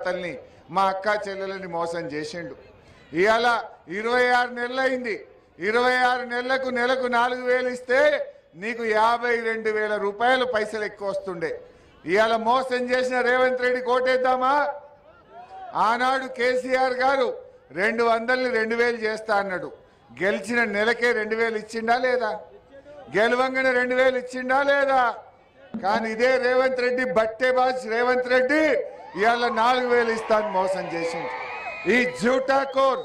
తల్ని మా అక్క చెల్లెలని మోసం చేసిండు. ఇవాళ 26 నెలలు అయింది. 26 నెలలకు నెలకు 4,000 ఇస్తే నీకు 52,000 రూపాయలు పైసలు ఎక్కువ వస్తుండే. ఇవాళ మోసం చేసిన రేవంత్ రెడ్డి కోటేద్దామా? ఆనాడు కేసీఆర్ గారు 200ని 2,000 చేస్తా అన్నాడు. గెలిచిన నెలకే 2,000 ఇచ్చిండా లేదా? గెలవంగానే 2,000 ఇచ్చిండా లేదా? కానీ ఇదే రేవంత్ రెడ్డి బట్టేబాజ్ రేవంత్ రెడ్డి ఇవాళ 4,000 ఇస్తాను మోసం చేసింది. ఈ జూటాకోర్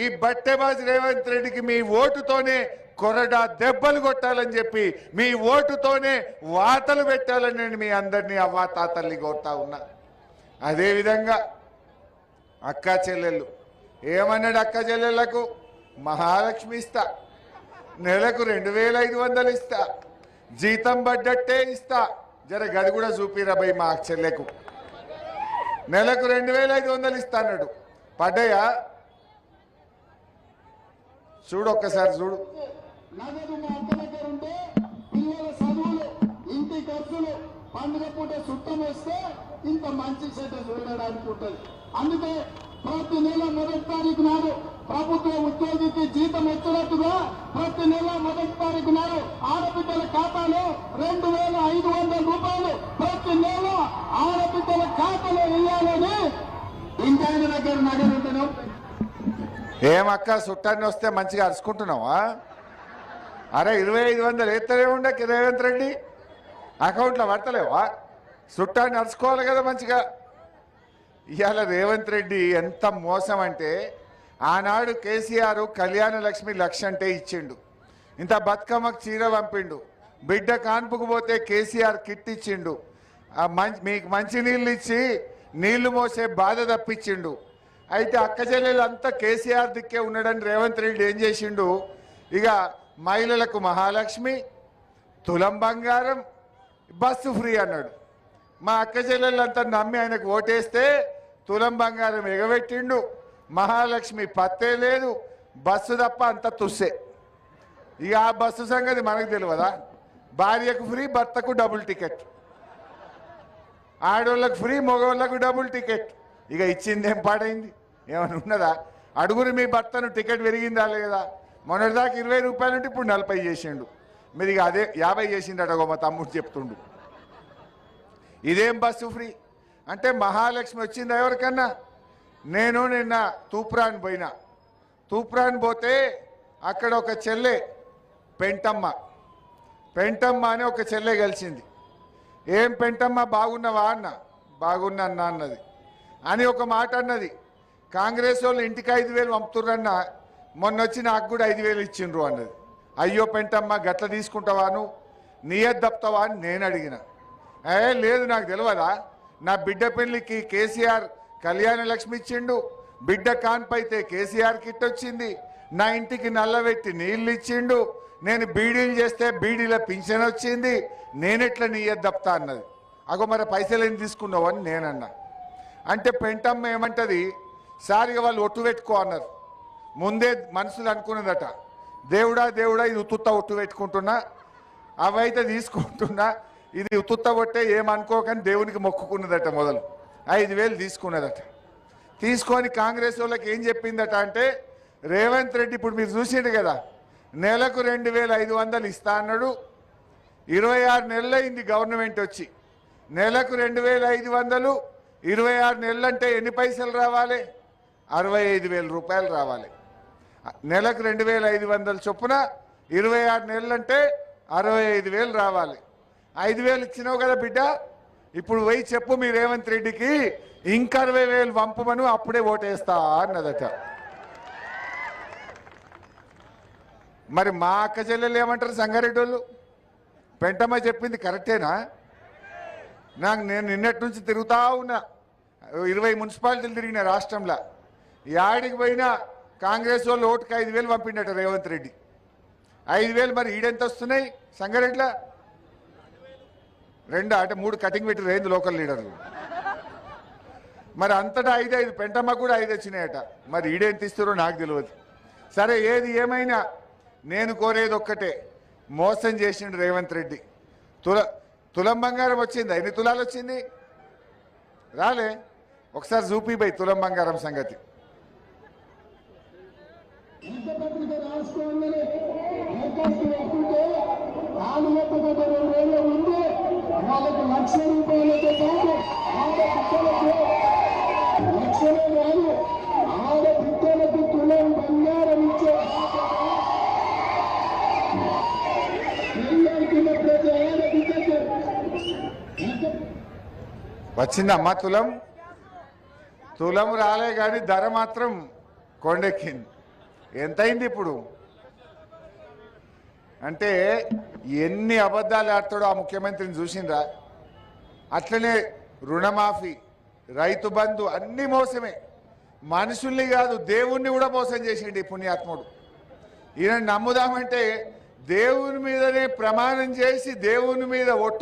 ఈ బట్టేబాజ్ రేవంత్ రెడ్డికి మీ ఓటుతోనే కొరడా దెబ్బలు కొట్టాలని చెప్పి, మీ ఓటుతోనే వాతలు పెట్టాలని నేను మీ అందరినీ అవ్వాతాతల్ని కోరుతా ఉన్నా. అదేవిధంగా అక్క చెల్లెళ్ళు ఏమన్నాడు? అక్క చెల్లెళ్లకు మహాలక్ష్మి ఇస్తా, నెలకు 2,500 ఇస్తా, జీతం పడ్డట్టే ఇస్తా. జర గది కూడా చూపిరాబై మా చెల్లెకు. నెలకు 2,500 ఇస్తా అన్నాడు. పడ్డాయా? చూడు ఒక్కసారి చూడు. నగదు మా అక్క దగ్గర ఉంటే పిల్లల చదువులు, ఇంటి ఖర్చులు, పండుగ పూట చుట్టం వస్తే ఇంత మంచి చెడ్డ చూడడానికి ఉంటుంది. అందుకే ప్రతి నెల 1వ తారీఖు నాడు ప్రభుత్వ ఉద్యోగికి జీతం వచ్చినట్టుగా ప్రతి నెల 1వ తారీఖు నాడు ఆడబిడ్డల ఖాతాలో 2,500 రూపాయలు ప్రతి నెల ఆడబిడ్డల ఖాతాలో వేయాలని ఇంటాయన దగ్గర నగదు ఉంటున్నాం. ఏమక్క చుట్టాన్ని వస్తే మంచిగా అరుచుకుంటున్నావా? అరే 2,500 ఎత్తలే ఉండే రేవంత్ రెడ్డి అకౌంట్లో పడతలేవా? చుట్టాన్ని అరుచుకోవాలి కదా మంచిగా. ఇవాళ రేవంత్ రెడ్డి ఎంత మోసం అంటే, ఆనాడు కేసీఆర్ కళ్యాణ లక్ష్మి 1,00,000 అంటే ఇచ్చిండు. ఇంత బతుకమ్మకు చీర పంపిండు. బిడ్డ కాన్పుకు పోతే కేసీఆర్ కిట్ ఇచ్చిండు. మీకు మంచి నీళ్ళు ఇచ్చి నీళ్లు మోసే బాధ తప్పించిండు. అయితే అక్క చెల్లెలు అంతా కేసీఆర్ దిక్కే ఉన్నాడని రేవంత్ రెడ్డి ఏం చేసిండు? ఇక మహిళలకు మహాలక్ష్మి, తులం బంగారం, బస్సు ఫ్రీ అన్నాడు. మా అక్క చెల్లెళ్ళంతా నమ్మి ఆయనకు ఓటేస్తే తులం బంగారం ఎగబెట్టిండు, మహాలక్ష్మి పత్తే లేదు, బస్సు తప్ప అంత తుస్సే. ఇక ఆ బస్సు సంగతి మనకు తెలియదా? భార్యకు ఫ్రీ, భర్తకు డబుల్ టికెట్, ఆడోళ్ళకు ఫ్రీ, మగవాళ్ళకు డబుల్ టికెట్. ఇక ఇచ్చింది ఏం పాడైంది? ఏమైనా ఉన్నదా? అడుగురు మీ భర్తను టికెట్ పెరిగిందా లేదా? మొన్నటిదాకా 20 రూపాయలు ఉంటే ఇప్పుడు 40 చేసిండు. మీరు ఇక అదే 50 చేసిండట మా తమ్ముడు చెప్తుండు. ఇదేం బస్సు ఫ్రీ అంటే? మహాలక్ష్మి వచ్చింది ఎవరికన్నా? నేను నిన్న తూప్రాన్ పోయినా. తూప్రాన్ పోతే అక్కడ ఒక చెల్లె పెంటమ్మ అని ఒక చెల్లె కలిసింది. ఏం పెంటమ్మ బాగున్నావా అన్న. బాగున్నా అన్న అన్నది. అని ఒక మాట అన్నది, కాంగ్రెస్ వాళ్ళు ఇంటికి 5,000 పంపుతుర్రన్న, మొన్న వచ్చి నాకు కూడా 5,000 ఇచ్చిండ్రు అన్నది. అయ్యో పెంటమ్మ గట్ల తీసుకుంటావా, నువ్వు నియత్ తప్పుతావా అని నేను అడిగిన. లేదు నాకు తెలియదా, నా బిడ్డ పెళ్లికి కేసీఆర్ కళ్యాణ లక్ష్మి ఇచ్చిండు, బిడ్డ కాన్పైతే కేసీఆర్ కిట్ వచ్చింది, నా ఇంటికి నల్లబెట్టి నీళ్ళు ఇచ్చిండు, నేను బీడీలు చేస్తే బీడీల పింఛన్ వచ్చింది, నేనెట్లా నియత్ తప్పుతా అన్నది. అగో మరి పైసలు ఏం తీసుకున్నావు అని నేనన్నా. అంటే పెంటమ్మ ఏమంటది, సారిగా వాళ్ళు ఒట్టు పెట్టుకో అన్నారు. ముందే మనసులు అనుకున్నదట, దేవుడా దేవుడా ఇది ఉత్తుత్త ఒట్టు పెట్టుకుంటున్నా, అవైతే తీసుకుంటున్నా, ఇది ఉత్తుత్త కొట్టే ఏమనుకోకని దేవునికి మొక్కుకున్నదట. మొదలు 5,000 తీసుకున్నదట. తీసుకొని కాంగ్రెస్ వాళ్ళకి ఏం చెప్పిందట అంటే, రేవంత్ రెడ్డి ఇప్పుడు మీరు చూసిండు కదా, నెలకు 2,500 ఇస్తా అన్నాడు. 26 నెలలు అయింది గవర్నమెంట్ వచ్చి. నెలకు 2,500, 26 నెలలు అంటే ఎన్ని పైసలు రావాలి? 65,000 రూపాయలు రావాలి. నెలకు 2,500 చొప్పున 26 నెలలు అంటే 65,000 రావాలి. 5,000 ఇచ్చినావు కదా బిడ్డ, ఇప్పుడు పోయి చెప్పు మీ రేవంత్ రెడ్డికి ఇంకా 60,000 పంపమను, అప్పుడే ఓటేస్తా అన్నదట. మరి మా అక్క చెల్లెలు ఏమంటారు? సంగారెడ్డి వాళ్ళు పెంటమ్మ చెప్పింది కరెక్టేనా? నేను నిన్నటి నుంచి తిరుగుతా ఉన్నా, 20 మున్సిపాలిటీలు తిరిగిన రాష్ట్రంలో. యాడికి పోయినా కాంగ్రెస్ వాళ్ళు ఓటుకు 5,000 పంపిండట రేవంత్ రెడ్డి. 5,000 మరి ఈడెంత వస్తున్నాయి సంగారెడ్డిలో? 2 అంటే 3 కటింగ్ పెట్టి రేంజ్ లోకల్ లీడర్లు. మరి అంతటా 5 పెంటమ్మ కూడా 5 వచ్చినాయట. మరి ఈడెంత ఇస్తారో నాకు తెలియదు. సరే ఏది ఏమైనా నేను కోరేది ఒక్కటే, మోసం చేసిండు రేవంత్ రెడ్డి. తులం బంగారం వచ్చిందా? ఎన్ని తులాలు వచ్చింది? రాలే. ఒకసారి చూపిపోయి తులం బంగారం సంగతి. పత్రిక రాసుకోవాలని దరఖాస్తు పెట్టుకుంటే 4 ముందు వాళ్ళకి ₹1,00,000 కాదు, ఆడపిల్లలకు లక్షలే కాదు, ఆడపిల్లలకు తులం బంగారం ఇచ్చే ప్రతి ఆడపిల్లకి వచ్చిందమ్మా తులం. తులం రాలే కానీ ధర మాత్రం కొండెక్కింది. ఎంతైంది ఇప్పుడు? అంటే ఎన్ని అబద్ధాలు ఆడతాడో ఆ ముఖ్యమంత్రిని చూసిండ్రా? అట్లనే రుణమాఫీ, రైతు బంధు అన్ని మోసమే. మనుషుల్ని కాదు దేవుణ్ణి కూడా మోసం చేసిండు ఈ పుణ్యాత్ముడు. ఈయన నమ్ముదామంటే దేవుని మీదనే ప్రమాణం చేసి దేవుని మీద ఒట్టు